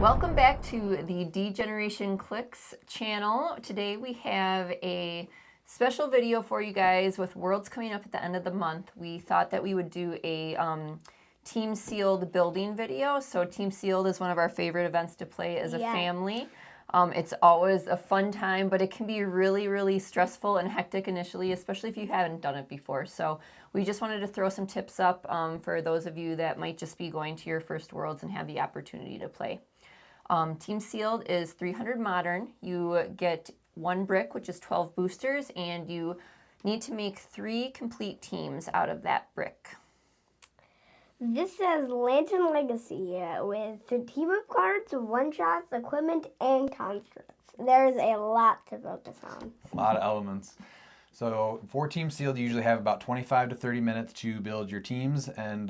Welcome back to the D-Generation Clicks channel. Today we have a special video for you guys with Worlds coming up at the end of the month. We thought that we would do a Team Sealed building video. So Team Sealed is one of our favorite events to play as a family. It's always a fun time, but it can be really, really stressful and hectic initially, especially if you haven't done it before. So we just wanted to throw some tips up for those of you that might just be going to your first Worlds and have the opportunity to play. Team Sealed is 300 modern. You get 1 brick, which is 12 boosters, and you need to make 3 complete teams out of that brick. This says Lantern Legacy with the team-up cards, one-shots, equipment, and constructs. There's a lot to focus on. A lot of elements. So for Team Sealed, you usually have about 25 to 30 minutes to build your teams and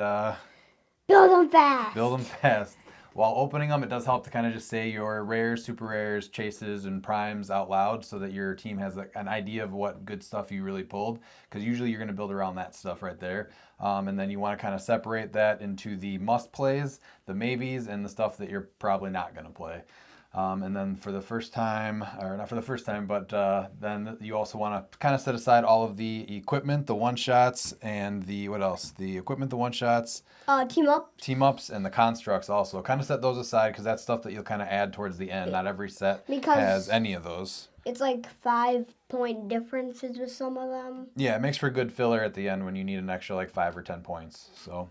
build them fast. Build them fast. While opening them, it does help to kind of just say your rares, super rares, chases, and primes out loud so that your team has an idea of what good stuff you really pulled, because usually you're going to build around that stuff right there. And then you want to kind of separate that into the must plays, the maybes, and the stuff that you're probably not going to play. And then for the first time, or not for the first time, but then you also want to kind of set aside all of the equipment, the one-shots, and the, what else? The equipment, the one-shots. Team-ups, and the constructs also. Kind of set those aside because that's stuff that you'll kind of add towards the end. Not every set has any of those. It's like 5-point differences with some of them. Yeah, it makes for a good filler at the end when you need an extra like 5 or 10 points. So...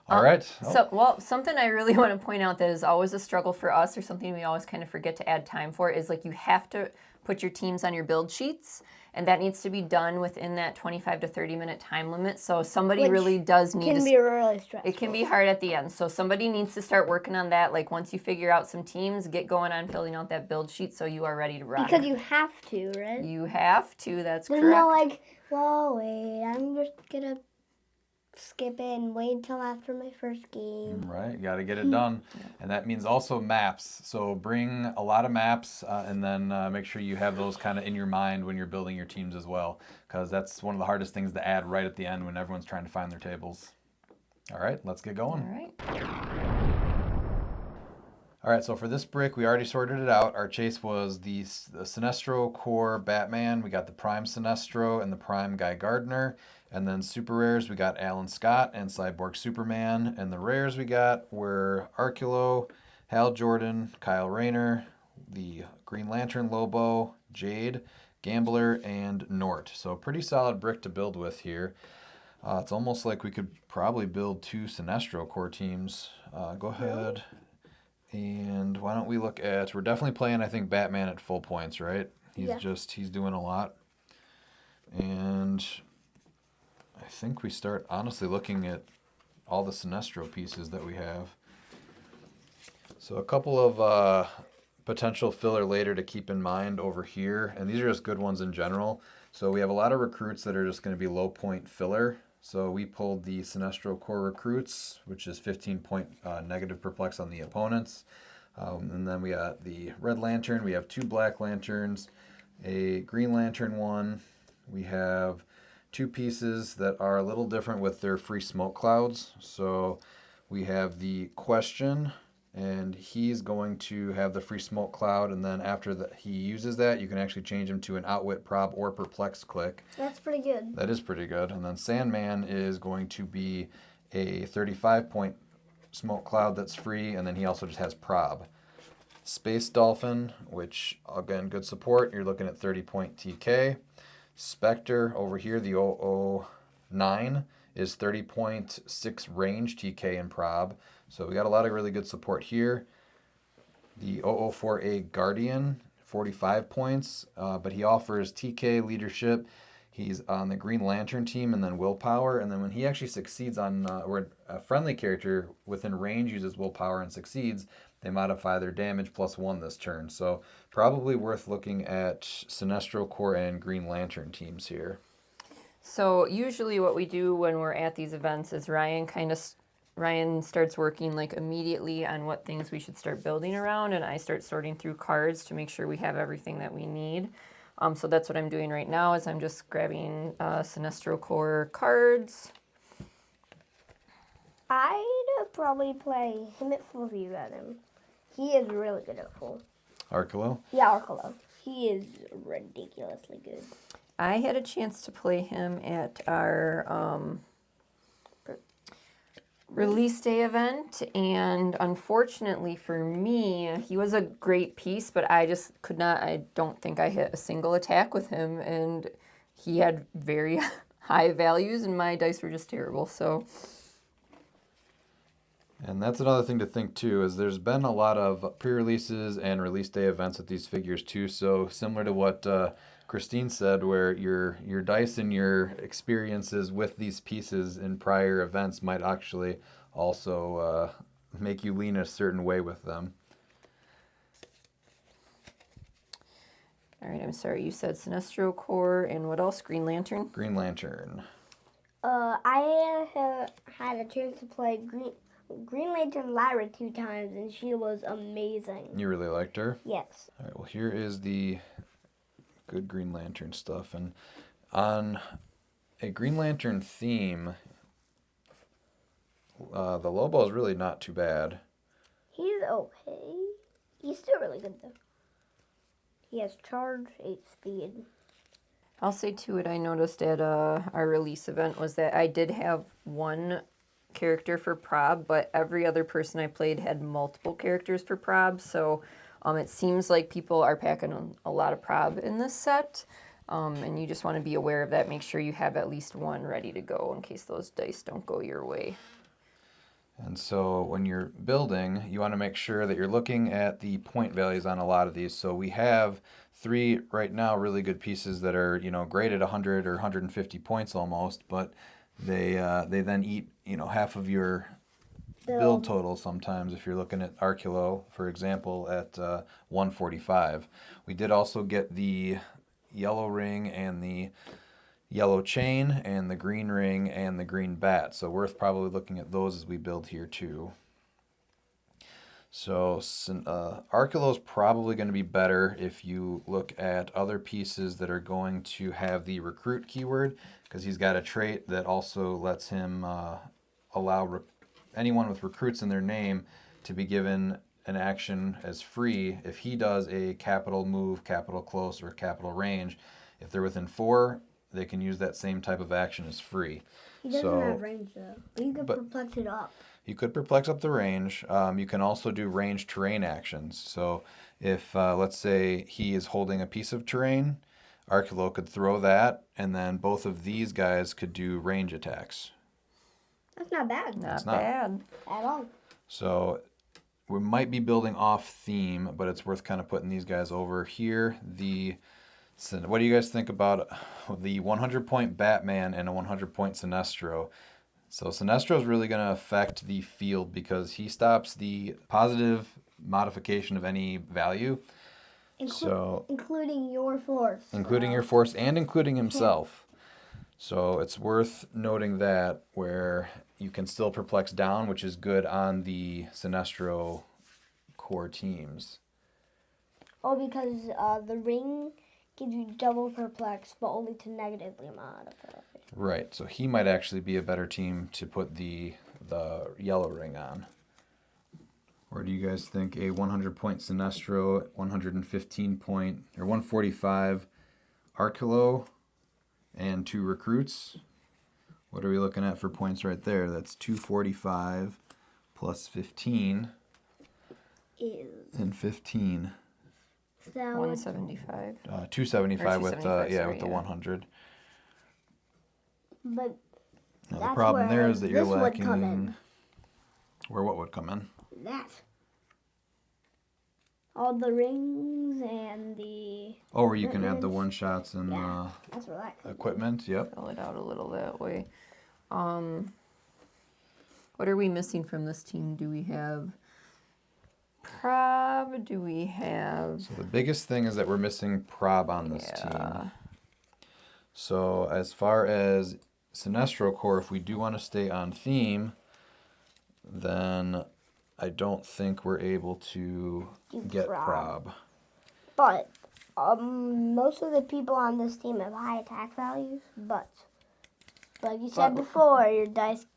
All right. So, something I really want to point out that is always a struggle for us, or something we always kind of forget to add time for, is like you have to put your teams on your build sheets, and that needs to be done within that 25 to 30 minute time limit. So somebody really does need to... It can be really stressful. It can be hard at the end. So somebody needs to start working on that. Like once you figure out some teams, get going on filling out that build sheet so you are ready to run. Because you have to, right? You have to. That's correct. There's no like, well, wait, I'm just going to skip it and wait until after my first game. Right, you got to get it done. And that means also maps. So bring a lot of maps and then make sure you have those kind of in your mind when you're building your teams as well, because that's one of the hardest things to add right at the end when everyone's trying to find their tables. All right, let's get going. All right. All right, so for this brick, we already sorted it out. Our chase was the Sinestro Core Batman. We got the Prime Sinestro and the Prime Guy Gardner. And then super rares, we got Alan Scott and Cyborg Superman. And the rares we got were Arculo, Hal Jordan, Kyle Rayner, the Green Lantern Lobo, Jade, Gambler, and Nort. So pretty solid brick to build with here. It's almost like we could probably build 2 Sinestro core teams. Go ahead. And why don't we look at, we're definitely playing, I think, Batman at full points, right? He's doing a lot. And I think we start honestly looking at all the Sinestro pieces that we have. So a couple of potential filler later to keep in mind over here. And these are just good ones in general. So we have a lot of recruits that are just going to be low point filler. So we pulled the Sinestro Core Recruits, which is 15-point negative perplex on the opponents. And then we got the Red Lantern. We have 2 Black Lanterns, a Green Lantern one. We have 2 pieces that are a little different with their free smoke clouds. So we have the Question, and he's going to have the free smoke cloud, and then after that he uses that, you can actually change him to an outwit, prob, or perplex click. That's pretty good. That is pretty good. And then Sandman is going to be a 35-point smoke cloud that's free, and then he also just has prob. Space Dolphin, which again, good support. You're looking at 30-point TK. Spectre over here, the 009 is 30.6 range TK and prob. So we got a lot of really good support here. The 004A Guardian, 45 points, but he offers TK leadership. He's on the Green Lantern team and then willpower. And then when he actually succeeds on, or a friendly character within range uses willpower and succeeds, they modify their damage +1 this turn. So probably worth looking at Sinestro Core and Green Lantern teams here. So usually what we do when we're at these events is Ryan starts working like immediately on what things we should start building around, and I start sorting through cards to make sure we have everything that we need. So that's what I'm doing right now is I'm just grabbing Sinestro Core cards. I'd probably play him at full view at him. He is really good at full. Arcolo? Yeah, Arcolo. He is ridiculously good. I had a chance to play him at our release day event, and unfortunately for me, he was a great piece, but I just could not, I don't think I hit a single attack with him, and he had very high values, and my dice were just terrible, so... And that's another thing to think too, is there's been a lot of pre-releases and release day events with these figures too. So similar to what Christine said, where your dice and your experiences with these pieces in prior events might actually also make you lean a certain way with them. All right, I'm sorry, you said Sinestro Core, and what else? Green Lantern? Green Lantern. I have had a chance to play Green Lantern Lyra 2 times, and she was amazing. You really liked her? Yes. All right, well, here is the good Green Lantern stuff. And on a Green Lantern theme, the Lobo is really not too bad. He's okay. He's still really good, though. He has charge, 8 speed. I'll say too, what I noticed at our release event was that I did have one character for prob, but every other person I played had multiple characters for prob, so it seems like people are packing a lot of prob in this set, and you just want to be aware of that. Make sure you have at least one ready to go in case those dice don't go your way. And so when you're building, you want to make sure that you're looking at the point values on a lot of these. So we have 3 right now really good pieces that are, graded 100 or 150 points almost, but they then eat, half of your build total sometimes if you're looking at Arculo, for example, at 145. We did also get the yellow ring and the yellow chain and the green ring and the green bat. So worth probably looking at those as we build here too. So Arculo is probably going to be better if you look at other pieces that are going to have the recruit keyword, because he's got a trait that also lets him allow anyone with recruits in their name to be given an action as free if he does a capital move, capital close, or capital range. If they're within 4, they can use that same type of action as free. He doesn't have range, though. You could perplex it up. You could perplex up the range. You can also do range terrain actions. So if, let's say, he is holding a piece of terrain, Arculo could throw that, and then both of these guys could do range attacks. That's not bad. Not bad. At all. So we might be building off theme, but it's worth kind of putting these guys over here. So what do you guys think about the 100-point Batman and a 100-point Sinestro? So Sinestro is really going to affect the field because he stops the positive modification of any value. Including your force. Including your force and including himself. So it's worth noting that, where you can still perplex down, which is good on the Sinestro core teams. Oh, because the ring gives you double perplex, but only to negatively modify. Right, so he might actually be a better team to put the yellow ring on. Or do you guys think a 100-point Sinestro, 115-point, or 145 Arculo, and 2 recruits? What are we looking at for points right there? That's 245 plus 15. And 15. So 175. 275 with sorry, the 100. But Now, the that's problem where there is that you're this would lacking. come in. Where what would come in? That. All the rings and the... Oh, where you can add the one-shots and that's where that comes equipment. Yep. Fill it out a little that way. What are we missing from this team? Do we have prob? Do we have... So the biggest thing is that we're missing prob on this team. So as far as Sinestro Core, if we do want to stay on theme, then I don't think we're able to get prob. But most of the people on this team have high attack values, but like you said before, your dice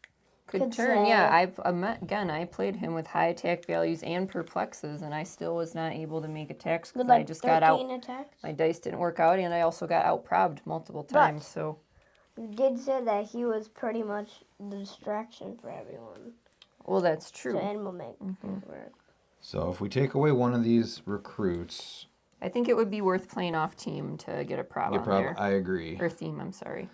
Could turn, yeah. I played him with high attack values and perplexes, and I still was not able to make attacks because I just got out. Attacks? My dice didn't work out, and I also got out-probed multiple times. So You did say that he was pretty much the distraction for everyone. well, that's true. So animal make things work. So if we take away one of these recruits, I think it would be worth playing off team to get a prob on there. I agree. Or theme, I'm sorry.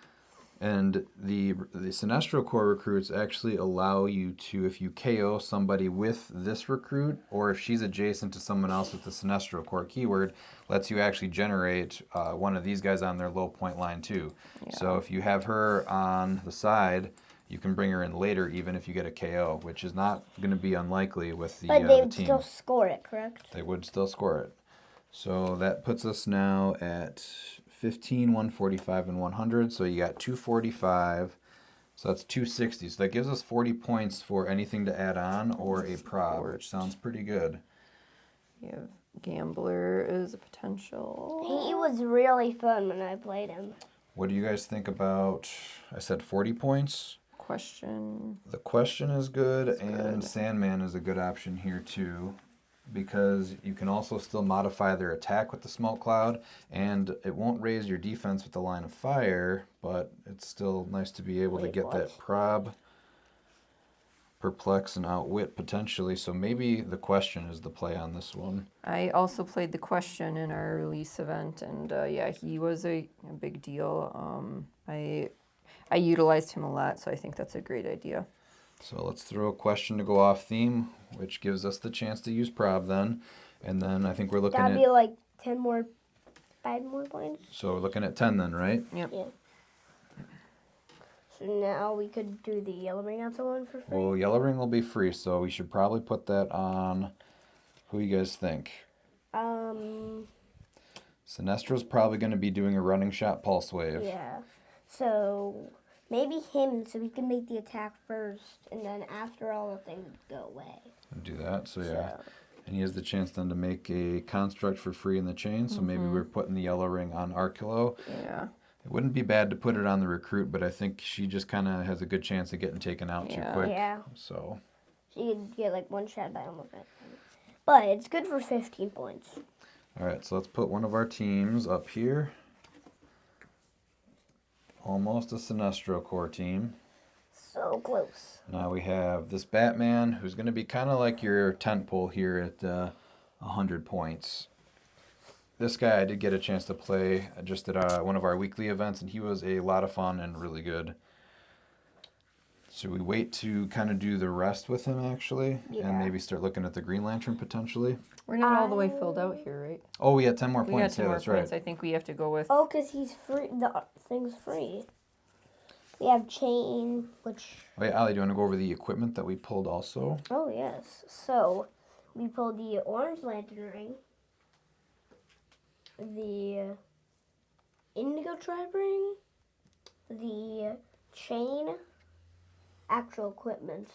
And the Sinestro Core recruits actually allow you to, if you KO somebody with this recruit, or if she's adjacent to someone else with the Sinestro Core keyword, lets you actually generate one of these guys on their low point line too. Yeah. So if you have her on the side, you can bring her in later even if you get a KO, which is not going to be unlikely with the, But they the would team. still score it, correct? They would still score it. So that puts us now at 15, 145, and 100. So you got 245. So that's 260. So that gives us 40 points for anything to add on or a prob, which sounds pretty good. You have Gambler is a potential. He was really fun when I played him. What do you guys think about, I said 40 points? Question. The question is good, and Sandman is a good option here too, because you can also still modify their attack with the smoke cloud, and it won't raise your defense with the line of fire, but it's still nice to be able to get that prob, perplex, and outwit potentially. So maybe the question is the play on this one. I also played the question in our release event, and yeah, he was a big deal. I utilized him a lot, so I think that's a great idea. So let's throw a question to go off theme, which gives us the chance to use prob then. And then I think we're looking That'd at... be like 5 more points. So we're looking at 10 then, right? Yep. Yeah. So now we could do the yellow ring out the one for free. Well, yellow ring will be free, so we should probably put that on... Who you guys think? Sinestro's probably going to be doing a running shot pulse wave. Yeah. So maybe him, so we can make the attack first, and then after all the things go away. Do that, so yeah. And he has the chance then to make a construct for free in the chain, so maybe we're putting the yellow ring on Arculo. Yeah. It wouldn't be bad to put it on the recruit, but I think she just kind of has a good chance of getting taken out too quick. Yeah. So. She could get like one shot by almost anything. But it's good for 15 points. All right, so let's put one of our teams up here. Almost a Sinestro Core team. So close. Now we have this Batman, who's going to be kind of like your tent pole here at 100 points. This guy I did get a chance to play just at one of our weekly events, and he was a lot of fun and really good. Should we wait to kind of do the rest with him, actually? Yeah. And maybe start looking at the Green Lantern, potentially? We're not all the way filled out here, right? Oh, we had 10 more We points. got 10 Yeah, more that's points. right. I think we have to go with... Oh, because he's free. The thing's free. We have chain, which... Wait, Ollie, do you want to go over the equipment that we pulled also? Oh, yes. So, we pulled the orange lantern ring, the indigo tribe ring, the chain, actual equipment,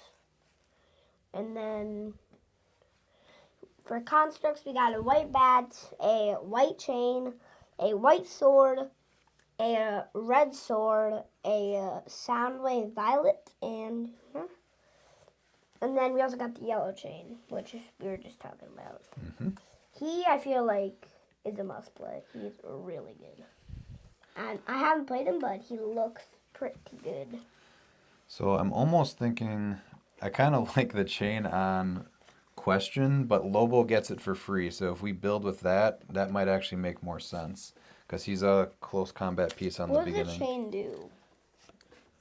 and then for constructs we got a white bat, a white chain, a white sword, a red sword, a soundwave violet, and then we also got the yellow chain, which we were just talking about. He, I feel like, is a must play. He's really good. And I haven't played him, but he looks pretty good. So I'm almost thinking, I kind of like the chain on question, but Lobo gets it for free. So if we build with that, that might actually make more sense. Because he's a close combat piece on the beginning. What does the chain do?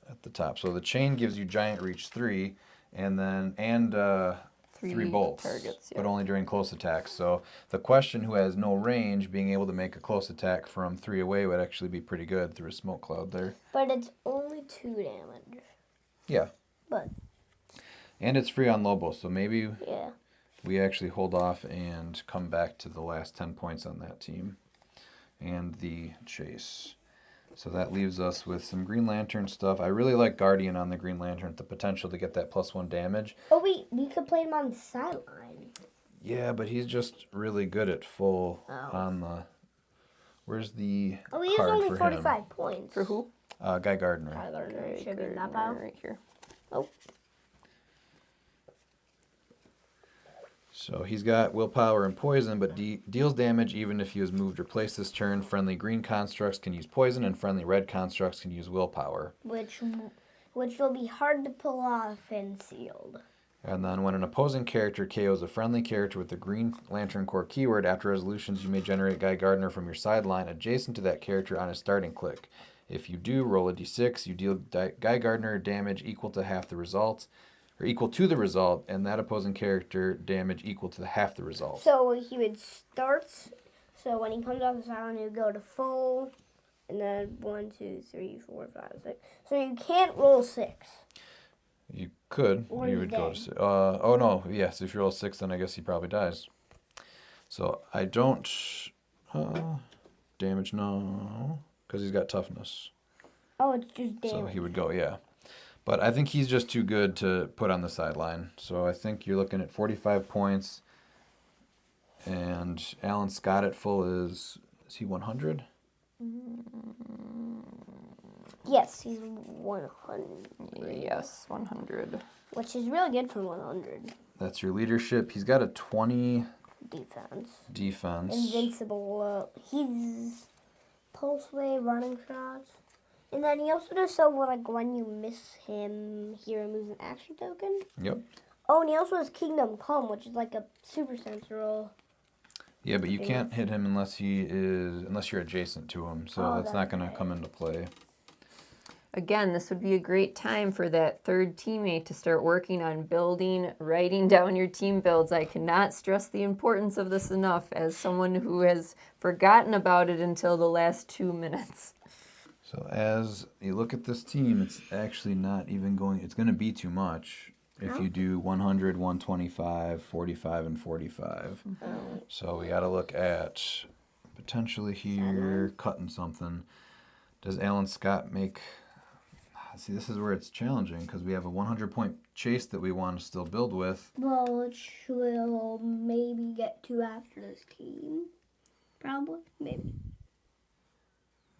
At the top. So the chain gives you giant reach 3, and then three bolts, targets, but only during close attacks. So the question, who has no range, being able to make a close attack from 3 away would actually be pretty good through a smoke cloud there. But it's only 2 damage. Yeah. But And it's free on Lobo, so maybe yeah. we actually hold off and come back to the last 10 points on that team. And the chase. So that leaves us with some Green Lantern stuff. I really like Guardian on the Green Lantern, the potential to get that +1 damage. Oh, we could play him on the sideline. Yeah, but he's just really good at full Oh. on the... Where's the Oh, he has card only for 45 him? points. For who? Guy Gardner. Tyler, Right, should be good. that out. Right here. Oh. So he's got willpower and poison, but deals damage even if he was moved or placed this turn. Friendly green constructs can use poison, and friendly red constructs can use willpower. Which will be hard to pull off in sealed. And then when an opposing character KOs a friendly character with the Green Lantern Corps keyword, after resolutions you may generate Guy Gardner from your sideline adjacent to that character on his starting click. If you do, roll a d6, you deal Guy Gardner damage equal to half the result, or equal to the result, and that opposing character damage equal to half the result. So he would start, so when he comes off the sideline, he would go to full, and then 1, 2, 3, 4, 5, 6. So you can't roll 6. You could. Or You he's would go dead. to 6. Oh, no. Yes, if you roll 6, then I guess he probably dies. So I don't... damage, no. Because he's got toughness. Oh, it's just damage. So he would go, yeah. But I think he's just too good to put on the sideline. So I think you're looking at 45 points. And Alan Scott at full is he 100? Yes, he's 100. Yes, 100. Which is really good for 100. That's your leadership. He's got a 20 Defense. defense. Invincible. He's pulse wave, running shots. And then he also does so like when you miss him, he removes an action token. Yep. Oh, and he also has Kingdom Come, which is like a super sense roll. Yeah, but you can't hit him unless you're adjacent to him. So Oh, that's not going to that's come into play. Again, this would be a great time for that third teammate to start working on building, writing down your team builds. I cannot stress the importance of this enough as someone who has forgotten about it until the last 2 minutes. So as you look at this team, it's actually not even going, it's going to be too much if you do 100, 125, 45, and 45. So we got to look at potentially here cutting something. Does Alan Scott make... See, this is where it's challenging because we have a 100-point chase that we want to still build with. Well, which we'll maybe get to after this team. Probably, maybe.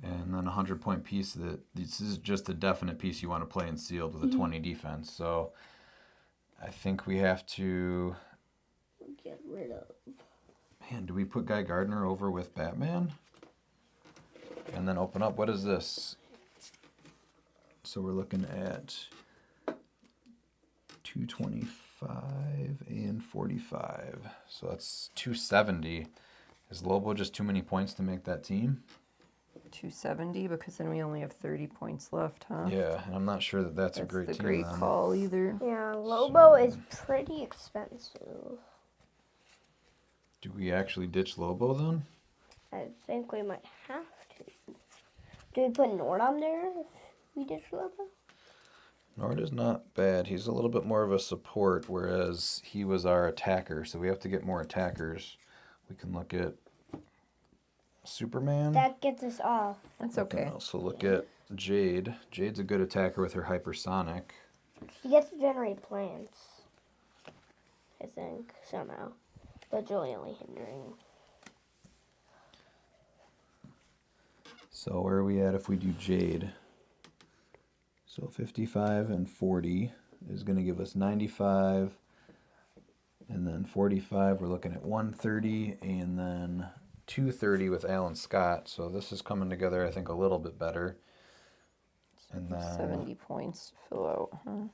And then a 100-point piece that this is just a definite piece you want to play in sealed with a 20 defense. So I think we have to... Get rid of. Man, do we put Guy Gardner over with Batman? And then open up. What is this? So we're looking at 225 and 45. So that's 270. Is Lobo just too many points to make that team? 270 because then we only have 30 points left, huh? Yeah, and I'm not sure that that's a great the team. great then. call either. Yeah, Lobo is pretty expensive. Do we actually ditch Lobo then? I think we might have to. Do we put Nord on there if we ditch Lobo? Nord is not bad. He's a little bit more of a support, whereas he was our attacker. So we have to get more attackers. We can look at Superman. That gets us off. That's We can okay. also look at Jade. Jade's a good attacker with her hypersonic. She gets to generate plants. I think, somehow. That's really only hindering. So where are we at if we do Jade? So 55 and 40 is going to give us 95. And then 45, we're looking at 130. And then 230 with Alan Scott. So this is coming together, I think, a little bit better. And then 70 points to fill out, huh?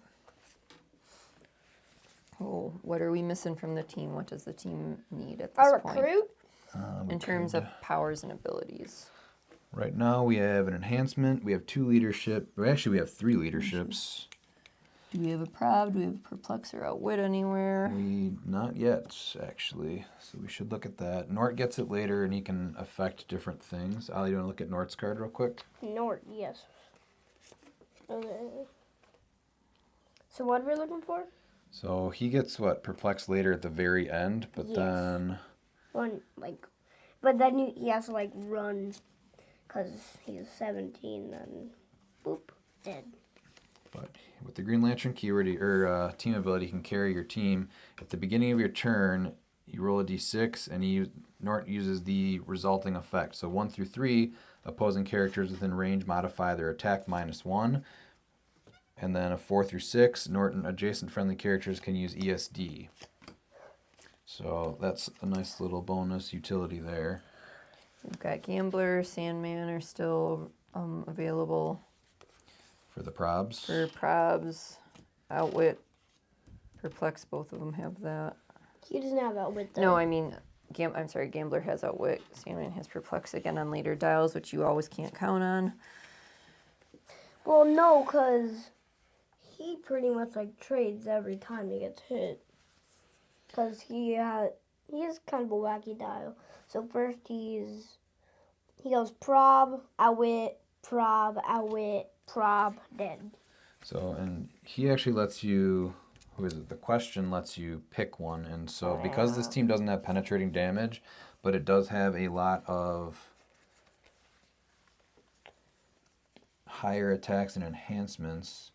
Oh, what are we missing from the team? What does the team need at this Our point? recruit? In terms of powers and abilities. Right now we have an enhancement. We have 2 leadership. Or actually, we have 3 leaderships. Do we have a prob? Do we have a perplex or outwit anywhere? Not yet, actually. So we should look at that. Nort gets it later, and he can affect different things. Ollie, you want to look at Nort's card real quick? Nord, yes. Okay. So what are we looking for? So he gets, perplexed later at the very end, but Yes. then... But then he has to, run, because he's 17, then, boop, dead. But with the Green Lantern keyword, or team ability, you can carry your team. At the beginning of your turn, you roll a d6, and Nort uses the resulting effect. So 1 through 3, opposing characters within range modify their attack -1. And then a 4 through 6, Norton adjacent friendly characters can use ESD. So that's a nice little bonus utility there. We've got Gambler, Sandman are still available For the probs. for probs. Outwit, Perplex, both of them have that. He doesn't have Outwit though. No, I mean, I'm sorry, Gambler has Outwit. Sandman has Perplex again on later dials, which you always can't count on. Well, no, because he pretty much like trades every time he gets hit. Because he is kind of a wacky dial. So first he goes prob, outwit, dead. So, and he actually lets you, who is it? The question lets you pick one. And so because this team doesn't have penetrating damage, but it does have a lot of higher attacks and enhancements,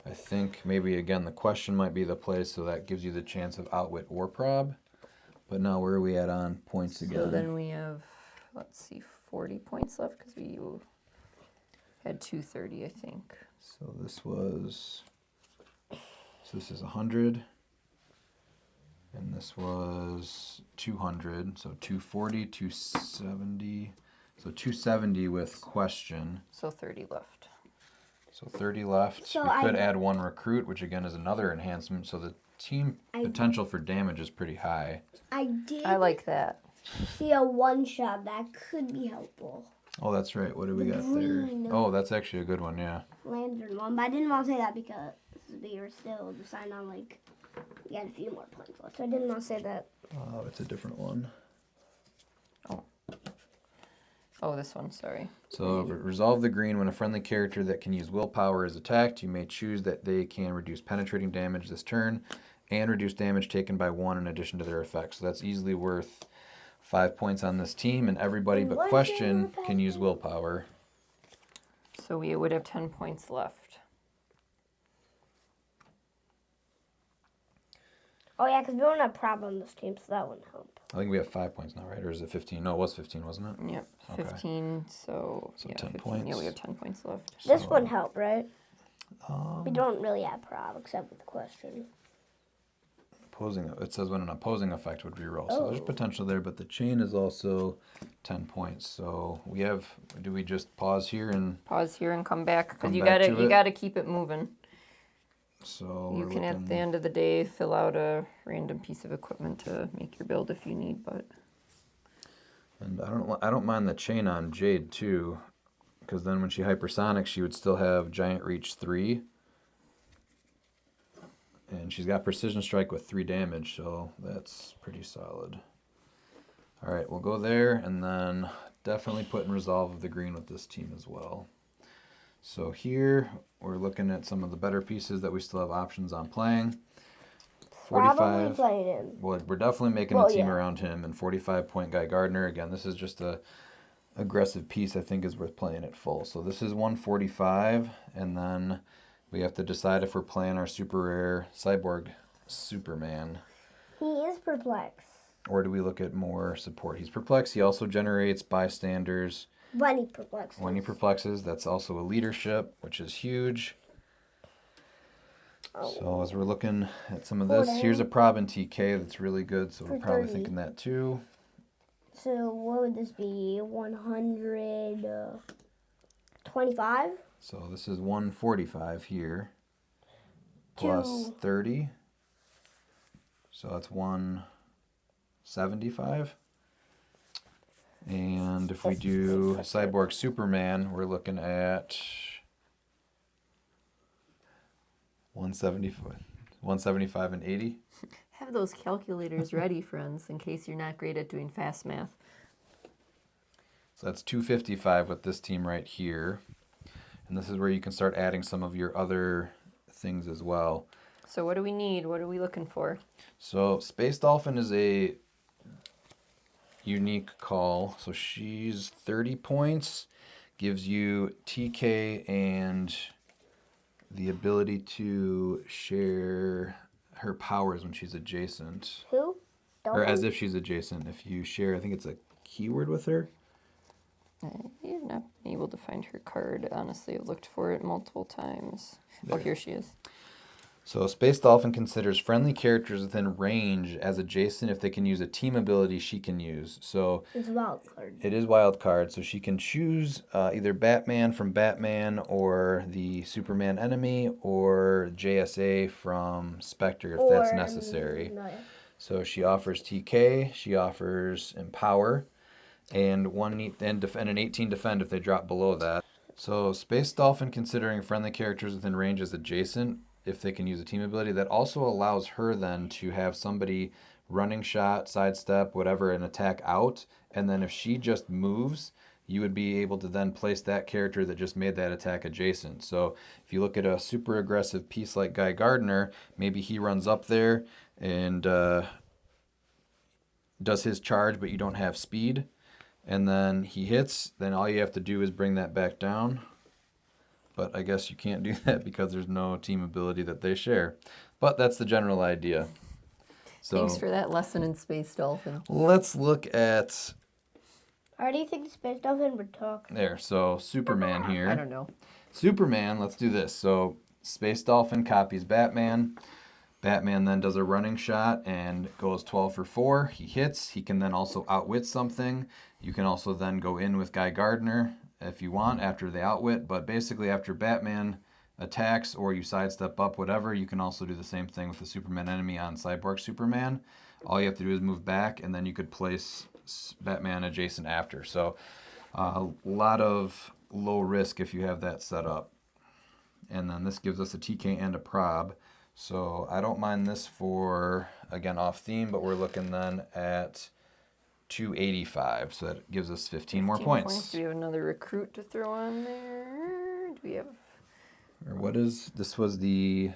I think maybe again the question might be the play, so that gives you the chance of outwit or prob. But now where are we at on points again? So then we have, let's see, 40 points left because we had 230, I think. So this was, so this is 100, and this was 200, so 240, 270, so 270 with question. So 30 left. So 30 left. So we could add one recruit, which again is another enhancement, so the team potential for damage is pretty high. I like that. See a one-shot that could be helpful. Oh, that's right. What do we got there? Oh, that's actually a good one, yeah. Lantern one, but I didn't want to say that because we were still deciding on like we had a few more points left, so I didn't want to say that. Oh, it's a different one. Oh, this one, sorry. So resolve the green. When a friendly character that can use willpower is attacked, you may choose that they can reduce penetrating damage this turn and reduce damage taken by 1 in addition to their effect. So that's easily worth 5 points on this team, and everybody but question can use willpower. So we would have 10 points left. Oh yeah, because we don't have problem on this team, so that wouldn't help. I think we have 5 points now, right? Or is it 15? No, it was 15, wasn't it? Yep, Okay. 15, so yeah, 10 15. points. Yeah, we have 10 points left. This So, wouldn't help, right? We don't really have prob except with the question. Opposing, it says when an opposing effect would reroll. So there's potential there, but the chain is also 10 points. So we have, do we just pause here and Pause here and come back because Come you back gotta to you it. gotta keep it moving. so You we're can at the looking- end of the day fill out a random piece of equipment to make your build if you need, but And I don't mind the chain on Jade too, because then when she hypersonics, she would still have Giant Reach 3. And she's got Precision Strike with 3 damage, so that's pretty solid. All right, we'll go there, and then definitely put in Resolve of the green with this team as well. So here, we're looking at some of the better pieces that we still have options on playing. Probably 45. playing him. Well, we're definitely making a team around him, and 45-point Guy Gardner. Again, this is just a aggressive piece I think is worth playing at full. So this is 145, and then we have to decide if we're playing our super rare Cyborg Superman. He is perplexed. Or do we look at more support? He's perplexed. He also generates bystanders. When he perplexes. When he perplexes, that's also a leadership, which is huge. So as we're looking at some of this, here's a prob in TK that's really good, so we're probably 30. thinking that too. So what would this be? 125? So this is 145 here, plus 30. So that's 175. And if we do Cyborg Superman, we're looking at 175 and 80. have those calculators ready, friends, in case you're not great at doing fast math. So that's 255 with this team right here. And this is where you can start adding some of your other things as well. So what do we need? What are we looking for? So Space Dolphin is a unique call. So she's 30 points, gives you TK and the ability to share her powers when she's adjacent. Who? Or as if she's adjacent. If you share, I think it's a keyword with her. I've not been able to find her card. Honestly, I've looked for it multiple times. Oh, here she is. So Space Dolphin considers friendly characters within range as adjacent if they can use a team ability she can use. So It's a wild card. it is wild card, so she can choose either Batman from Batman or the Superman enemy or JSA from Spectre if that's necessary. No, yeah. So she offers TK, she offers Empower, and an 18 defend if they drop below that. So Space Dolphin considering friendly characters within range as adjacent if they can use a team ability. That also allows her then to have somebody running shot, sidestep, whatever, and attack out. And then if she just moves, you would be able to then place that character that just made that attack adjacent. So if you look at a super aggressive piece like Guy Gardner, maybe he runs up there and does his charge, but you don't have speed. And then he hits, then all you have to do is bring that back down. But I guess you can't do that because there's no team ability that they share. But that's the general idea. So Thanks for that lesson in Space Dolphin. let's look at How do you think the Space Dolphin would talk? there. So Superman here. I don't know. Superman, let's do this. So Space Dolphin copies Batman. Batman then does a running shot and goes 12 for 4. He hits. He can then also outwit something. You can also then go in with Guy Gardner if you want after they outwit. But basically after Batman attacks or you sidestep up, whatever, you can also do the same thing with the Superman enemy on Cyborg Superman. All you have to do is move back and then you could place Batman adjacent after. So a lot of low risk if you have that set up. And then this gives us a TK and a prob. So I don't mind this for, again, off theme, but we're looking then at 285. So that gives us 15 more 15 points. Do we have another recruit to throw on there? Do we have Or what is, this was the,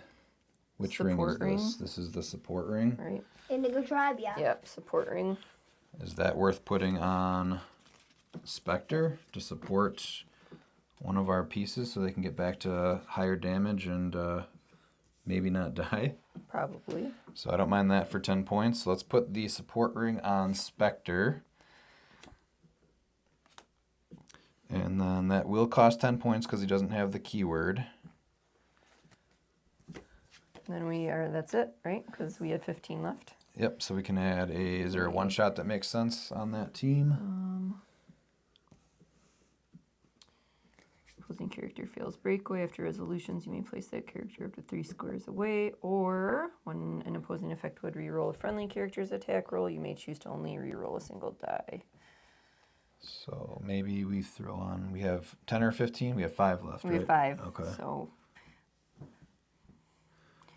which ring is Support ring? this? This is the support ring. right? Indigo Tribe, yeah. Yep, support ring. Is that worth putting on Spectre to support one of our pieces so they can get back to higher damage and maybe not die? Probably. So I don't mind that for 10 points. So let's put the support ring on Spectre. And then that will cost 10 points because he doesn't have the keyword. Then that's it, right? Because we had 15 left. Yep, so we can add is there a one shot that makes sense on that team? Opposing character fails breakaway after resolutions. You may place that character up to 3 squares away. Or when an opposing effect would reroll a friendly character's attack roll, you may choose to only reroll a single die. So maybe we throw on, we have 10 or 15? We have 5 left, We right? have 5. Okay. So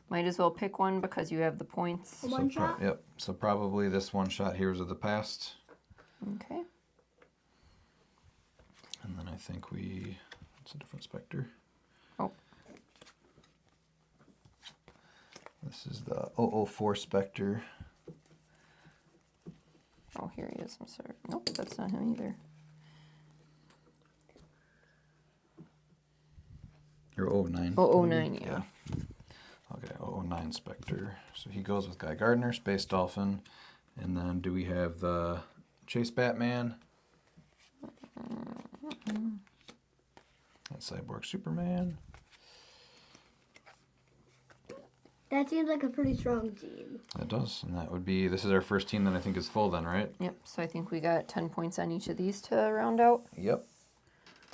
might as well pick one because you have the points. One shot? Yep, so probably this one shot Heroes of the Past. Okay. And then I think it's a different Spectre. Oh. This is the 004 Spectre. Oh, here he is. I'm sorry. Nope, that's not him either. Or 09. Oh, 09, yeah. Okay, 009 Spectre. So he goes with Guy Gardner, Space Dolphin. And then do we have the Chase Batman? That's Cyborg Superman. That seems like a pretty strong team. That does. And that would be, this is our first team that I think is full then, right? Yep, so I think we got 10 points on each of these to round out. Yep.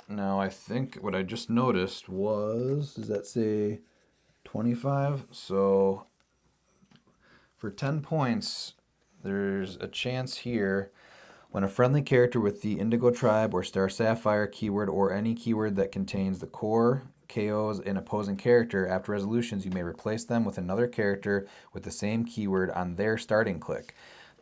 Now I think what I just noticed was, does that say 25? So for 10 points, there's a chance here when a friendly character with the Indigo Tribe or Star Sapphire keyword or any keyword that contains the core KOs an opposing character, after resolutions you may replace them with another character with the same keyword on their starting click.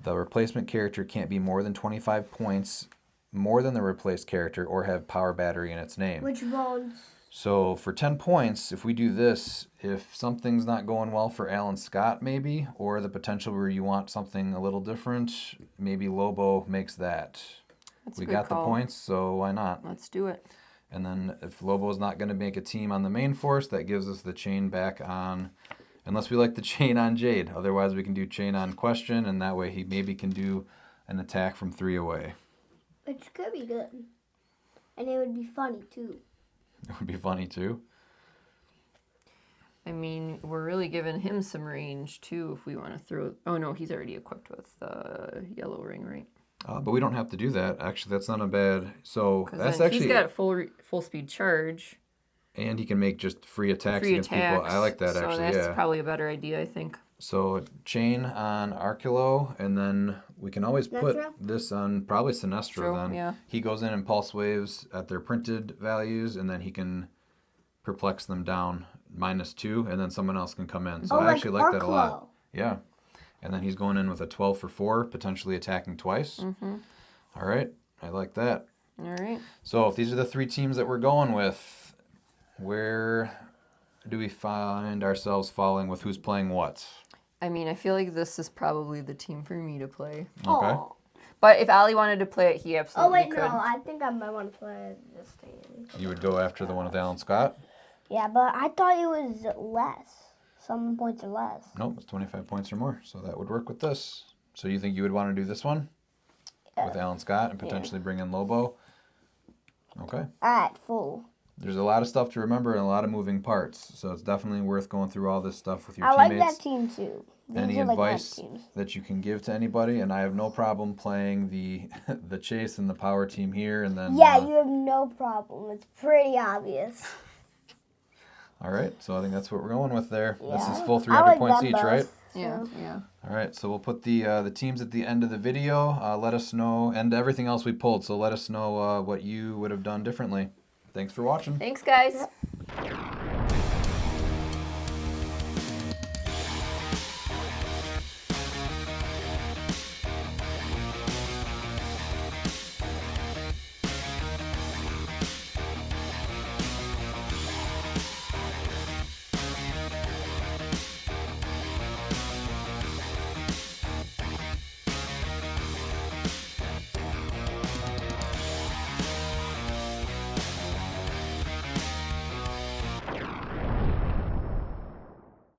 The replacement character can't be more than 25 points more than the replaced character or have power battery in its name. Which ones? So for 10 points, if we do this, if something's not going well for Alan Scott maybe, or the potential where you want something a little different, maybe Lobo makes that. That's a We good got call. the points, so why not? Let's do it. And then if Lobo's not going to make a team on the main force, that gives us the chain back on, unless we like the chain on Jade. Otherwise, we can do chain on Question, and that way he maybe can do an attack from 3 away. Which could be good. And it would be funny, too. It would be funny, too. I mean, we're really giving him some range too if we want to throw. Oh no, he's already equipped with the yellow ring, right? But we don't have to do that. Actually, that's not a bad. So that's Then actually. he's got full speed charge. And he can make just free attacks Free against attacks. people. I like that so actually. that's Yeah. probably a better idea, I think. So chain on Arculo, and then we can always put Sinestro? this on probably Sinestro. True, Then yeah. he goes in and pulse waves at their printed values, and then he can perplex them down -2, and then someone else can come in. So I actually like that a lot. Yeah. And then he's going in with a 12 for 4, potentially attacking twice. Mm-hmm. All right. I like that. All right. So if these are the 3 teams that we're going with, where do we find ourselves falling with who's playing what? I mean, I feel like this is probably the team for me to play. Okay. Oh. But if Ollie wanted to play it, he Oh absolutely wait, could. no. I think I might want to play this team. You would go after the one with Alan Scott? Yeah, but I thought it was less. Some points are less. Nope, it's 25 points or more. So that would work with this. So you think you would want to do this one? With Alan Scott and potentially bring in Lobo? Okay. Alright, full. There's a lot of stuff to remember and a lot of moving parts. So it's definitely worth going through all this stuff with your I like teammates. that team too. These Any are like my advice teams. that you can give to anybody? And I have no problem playing the the chase and the power team here. And then Yeah, you have no problem. It's pretty obvious. all right, so I think that's what we're going with there. This is Yeah. full I 300 like points them each, both, right? Yeah, so. yeah. All right, so we'll put the teams at the end of the video. Let us know, and everything else we pulled. So let us know what you would have done differently. Thanks for watching. Thanks, guys.